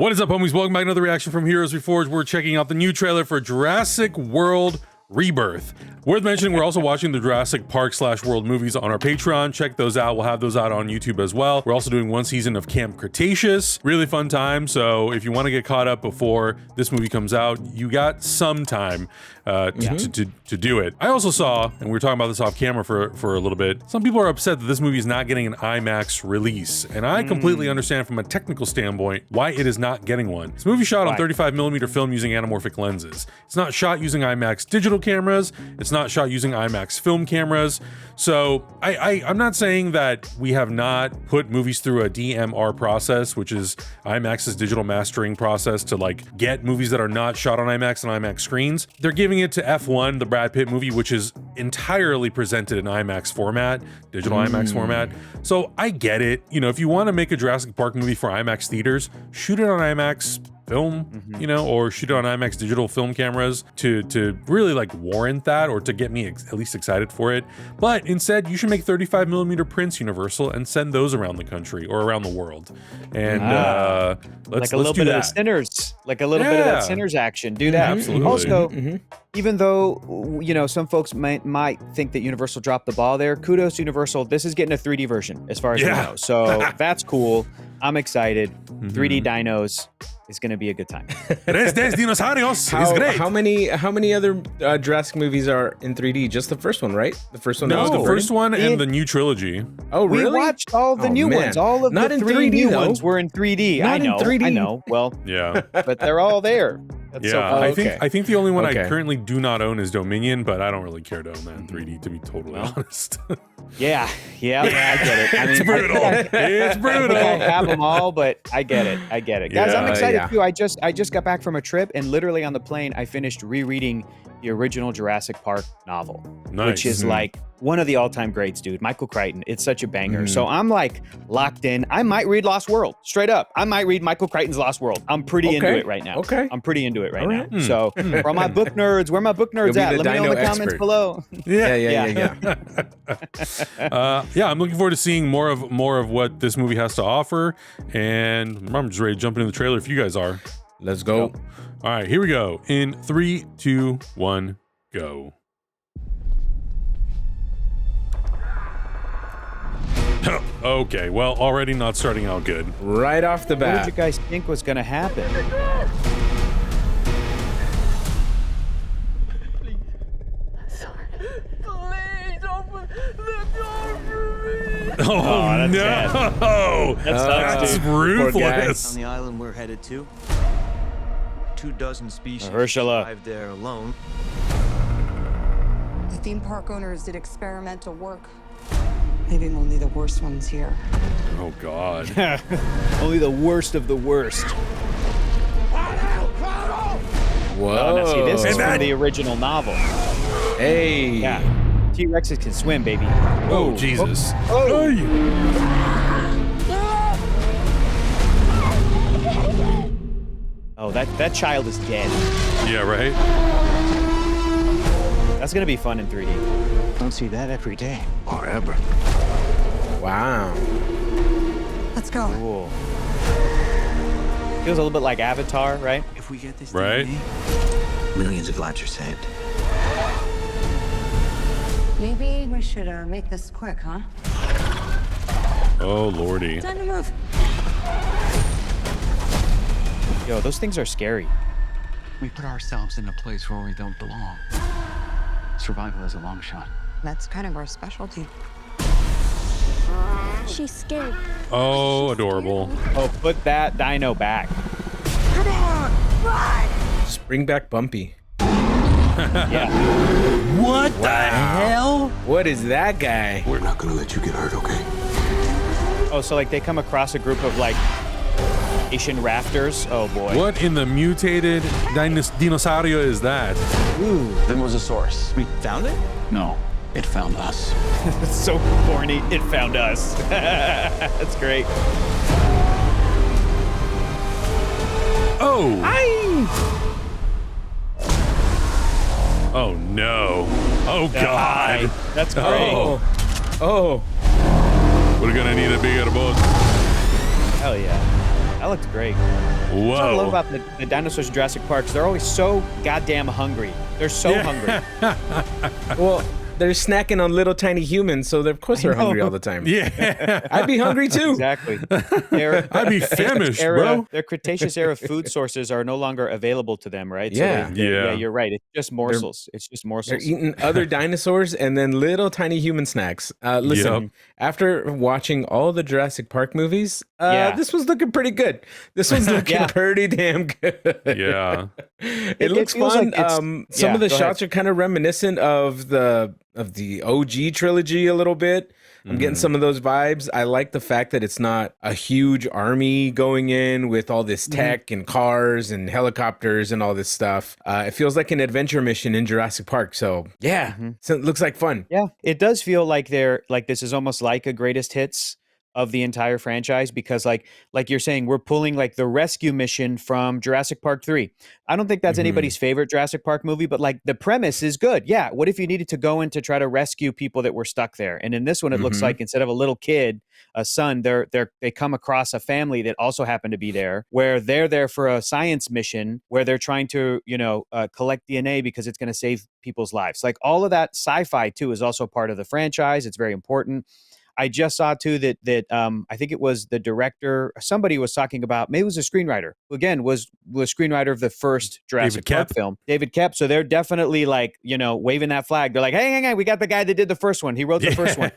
What is up, homies? Welcome back to another reaction from Heroes Reforged. We're checking out the new trailer for Jurassic World Rebirth. Worth mentioning, we're also watching the Jurassic Park / World movies on our Patreon. Check those out. We'll have those out on YouTube as well. We're also doing one season of Camp Cretaceous. Really fun time. So if you want to get caught up before this movie comes out, you got some time to do it. I also saw, and we were talking about this off camera for a little bit, some people are upset that this movie is not getting an IMAX release. And I completely understand from a technical standpoint why it is not getting one. This movie shot on 35mm film using anamorphic lenses. It's not shot using IMAX digital cameras. It's not shot using IMAX film cameras. So I'm not saying that we have not put movies through a DMR process, which is IMAX's digital mastering process to like get movies that are not shot on IMAX and IMAX screens. They're giving it to F1, the Brad Pitt movie, which is entirely presented in IMAX format, digital IMAX format. So I get it. You know, if you want to make a Jurassic Park movie for IMAX theaters, shoot it on IMAX film, you know, or shoot it on IMAX digital film cameras to really like warrant that, or to get me at least excited for it. But instead, you should make 35mm prints Universal and send those around the country or around the world. And let's like a little do bit that. of Sinners, like a little bit of that Sinners action. Do that. Absolutely. Also, even though, you know, some folks might think that Universal dropped the ball there, kudos to Universal. This is getting a 3D version as far as we know. So that's cool. I'm excited. 3D dinos is going to be a good time. Dinosaurs is great. How many other Jurassic movies are in 3D? Just the first one, right? The first one. No, the first one and the new trilogy. Oh, really? We watched all the new ones. All of Not the in three 3D, new though. ones were in 3D. Not I know. in 3D. I know. Well, Yeah. but they're all there. That's so fun. I think the only one I currently do not own is Dominion, but I don't really care to own that in 3D, to be totally honest. Yeah, I get it. I mean, It's brutal. It's brutal. I have them all, but I get it. Guys, I'm excited too. I just got back from a trip, and literally on the plane, I finished rereading the original Jurassic Park novel, which is like one of the all-time greats, dude. Michael Crichton. It's such a banger. So I'm like locked in. I might read Lost World straight up. I might read Michael Crichton's Lost World. I'm pretty into it right now. I'm pretty into it right now. So for all my book nerds, where my book nerds at? Let me know in the comments below. Yeah. Yeah, I'm looking forward to seeing more of what this movie has to offer, and I'm just ready to jump into the trailer if you guys are. Let's go. All right, here we go. In 3, 2, 1, go. Okay, well, already not starting out good. Right off the bat. What did you guys think was going to happen? Oh, no! Sad. That's ruthless. On the island we're headed to, 24 species Mahershala. survived there alone. The theme park owners did experimental work, leaving only the worst ones here. Oh, God. Only the worst of the worst. Whoa. Oh, now see, this is from the original novel. Hey. Yeah. T-Rexes can swim, baby. Oh, Jesus. Oh. Oh, that child is dead. Yeah, right? That's gonna be fun in 3D. Don't see that every day or ever. Wow. Let's go. Cool. Feels a little bit like Avatar, right? If we get this Right. DNA, millions of lives are saved. Maybe we should make this quick, huh? Oh, Lordy. Time to move. Yo, those things are scary. We put ourselves in a place where we don't belong. Survival is a long shot. That's kind of our specialty. She's scared. Oh, adorable. Oh, put that dino back. Come on, run! Just bring back Bumpy. Yeah. What the hell? What is that guy? We're not gonna let you get hurt, okay? Oh, so like they come across a group of like Asian rafters. Oh boy. What in the mutated dinosaurio is that? Ooh. Then was a source. We found it? No, it found us. That's so corny. It found us. That's great. Oh! Oh, no. Oh, God. That's great. Oh. We're gonna need a bigger boat. Hell yeah. That looked great. Whoa. What I love about the dinosaurs in Jurassic Park is they're always so goddamn hungry. They're so hungry. Well, they're snacking on little tiny humans, so of course they're hungry all the time. Yeah. I'd be hungry too. Exactly. I'd be famished, bro. Their Cretaceous era food sources are no longer available to them, right? Yeah. So yeah, you're right. It's just morsels. They're eating other dinosaurs and then little tiny human snacks. Listen, after watching all the Jurassic Park movies, this was looking pretty good. This was looking pretty damn good. Yeah. It looks fun. Like some of the shots are kind of reminiscent of the OG trilogy a little bit. I'm getting some of those vibes. I like the fact that it's not a huge army going in with all this tech and cars and helicopters and all this stuff. It feels like an adventure mission in Jurassic Park. So yeah, so it looks like fun. Yeah, it does feel like this is almost like a greatest hits of the entire franchise, because like you're saying, we're pulling like the rescue mission from Jurassic Park 3. I don't think that's anybody's favorite Jurassic Park movie, but like the premise is good. Yeah, what if you needed to go in to try to rescue people that were stuck there? And in this one, it looks like instead of a little kid, a son, they come across a family that also happen to be there, where they're there for a science mission where they're trying to collect DNA because it's going to save people's lives. Like all of that sci-fi too is also part of the franchise. It's very important. I just saw too that I think it was the director, somebody was talking about, maybe it was a screenwriter, who again was screenwiter of the first Jurassic Park film, David Koepp. So they're definitely like, waving that flag. They're like, hey, hang on, we got the guy that did the first one. He wrote the first one.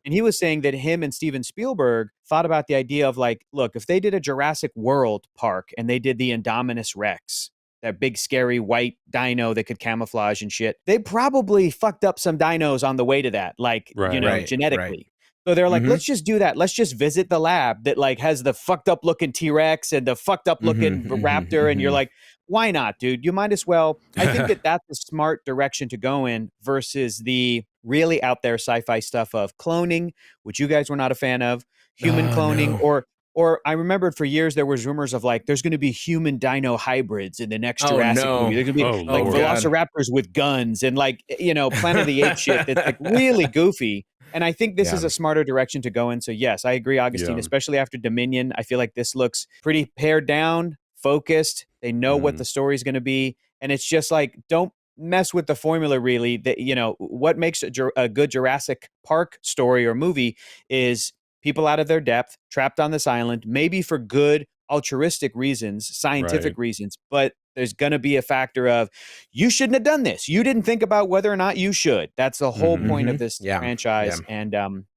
And he was saying that him and Steven Spielberg thought about the idea of like, look, if they did a Jurassic World park and they did the Indominus Rex, that big scary white dino that could camouflage and shit, they probably fucked up some dinos on the way to that, like, genetically. Right. So they're like, let's just do that. Let's just visit the lab that like has the fucked up looking T-Rex and the fucked up looking raptor. And you're like, why not, dude? You might as well. I think that's a smart direction to go in versus the really out there sci-fi stuff of cloning, which you guys were not a fan of, human cloning, or I remembered for years there was rumors of like there's going to be human dino hybrids in the next Jurassic movie. There's going to be velociraptors with guns and like Planet of the Apes shit that's like really goofy. And I think this is a smarter direction to go in. So yes, I agree, Augustine, especially after Dominion. I feel like this looks pretty pared down, focused. They know what the story is going to be. And it's just like, don't mess with the formula really. That what makes a good Jurassic Park story or movie is people out of their depth, trapped on this island, maybe for good altruistic reasons, scientific reasons, but there's going to be a factor of you shouldn't have done this. You didn't think about whether or not you should. That's the whole point of this franchise. Yeah.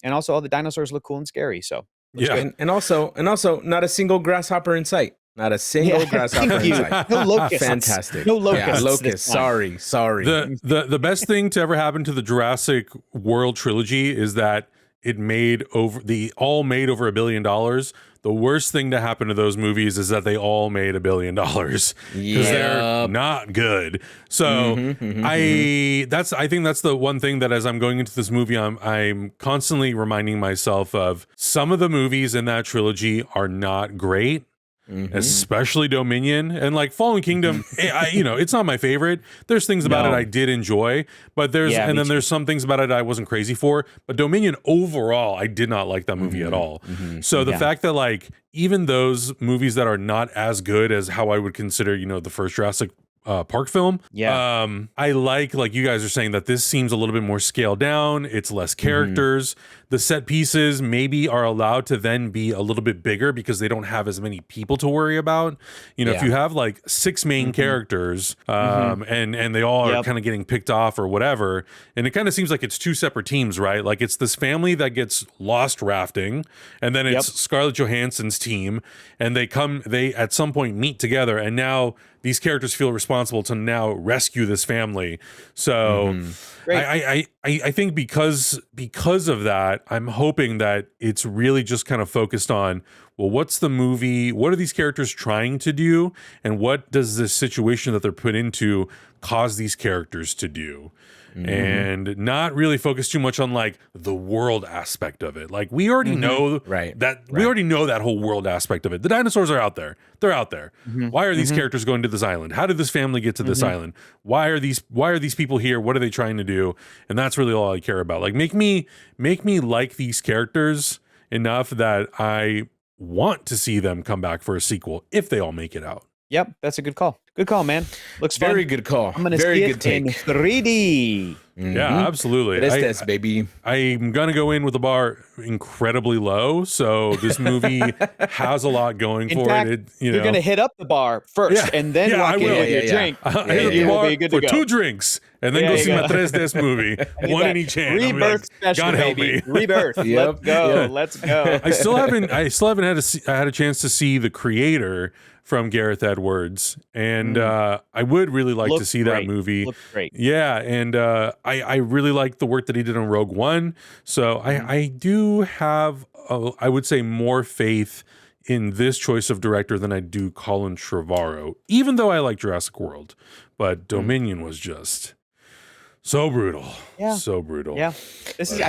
And also all the dinosaurs look cool and scary. So and also not a single grasshopper in sight. Not a single grasshopper in sight. No locusts. Fantastic. No locusts. Yeah, locusts. Sorry. The best thing to ever happen to the Jurassic World trilogy is that it made over $1 billion. The worst thing to happen to those movies is that they all made $1 billion because they're not good. So I think that's the one thing that as I'm going into this movie, I'm constantly reminding myself of some of the movies in that trilogy are not great. Especially Dominion and like Fallen Kingdom. It's not my favorite. There's things about it I did enjoy, but there's some things about it I wasn't crazy for. But Dominion overall, I did not like that movie at all. So the fact that like even those movies that are not as good as how I would consider, the first Jurassic Park film. I like you guys are saying that this seems a little bit more scaled down. It's less characters. The set pieces maybe are allowed to then be a little bit bigger because they don't have as many people to worry about. If you have like 6 main characters, and they all are kind of getting picked off or whatever, and it kind of seems like it's 2 separate teams, right? Like it's this family that gets lost rafting, and then it's Scarlett Johansson's team, and they at some point meet together, and now these characters feel responsible to now rescue this family. So I think because of that, I'm hoping that it's really just kind of focused on, well, what's the movie? What are these characters trying to do? And what does this situation that they're put into cause these characters to do? And not really focus too much on like the world aspect of it. Like we already know we already know that whole world aspect of it. The dinosaurs are out there. They're out there. Why are these characters going to this island? How did this family get to this island? Why are these people here? What are they trying to do? And that's really all I care about. Like make me like these characters enough that I want to see them come back for a sequel if they all make it out. Yep, that's a good call. Good call, man. Looks fun. Very good call. I'm gonna Very see good it in take. 3D. Yeah, absolutely. This baby. I'm gonna go in with the bar incredibly low, so this movie has a lot going In for fact, it. you're gonna hit up the bar first, and then walk in with your drink. I and hit you the will bar be good for to go. 2 drinks, and then go see my Tres Des movie, one in each hand. I'll be Rebirth like, special, God help baby. me. Rebirth. Let's go. Let's go. I still haven't had a chance to see the creator from Gareth Edwards, and I would really like to see that movie. Looks great. Yeah, and I really like the work that he did on Rogue One, so I do have I would say more faith in this choice of director than I do Colin Trevorrow, even though I like Jurassic World, but Dominion was just so brutal. Yeah. So brutal. Yeah. I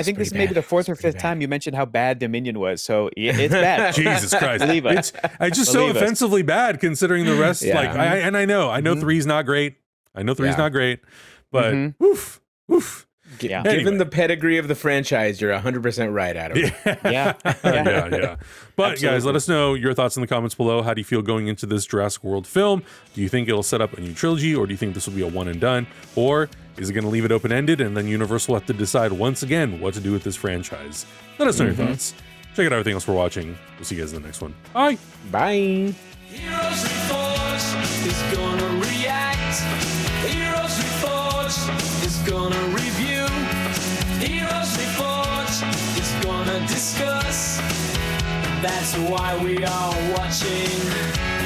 think this is maybe the 4th or 5th time you mentioned how bad Dominion was. So it's bad. Jesus Christ. Believe us. It's just so offensively bad considering the rest. Yeah. Like, I know 3's not great. I know 3's not great, but oof. Given the pedigree of the franchise, you're 100% right, Adam. Yeah. But Absolutely. guys, let us know your thoughts in the comments below. How do you feel going into this Jurassic World film? Do you think it'll set up a new trilogy, or do you think this will be a one and done? Or is it going to leave it open-ended and then Universal will have to decide once again what to do with this franchise? Let us know your thoughts. Check out everything else we're watching. We'll see you guys in the next one. Bye. Bye. Heroes Reforged is gonna react. Heroes Reforged is gonna review. Heroes Reforged is gonna discuss. That's why we are watching.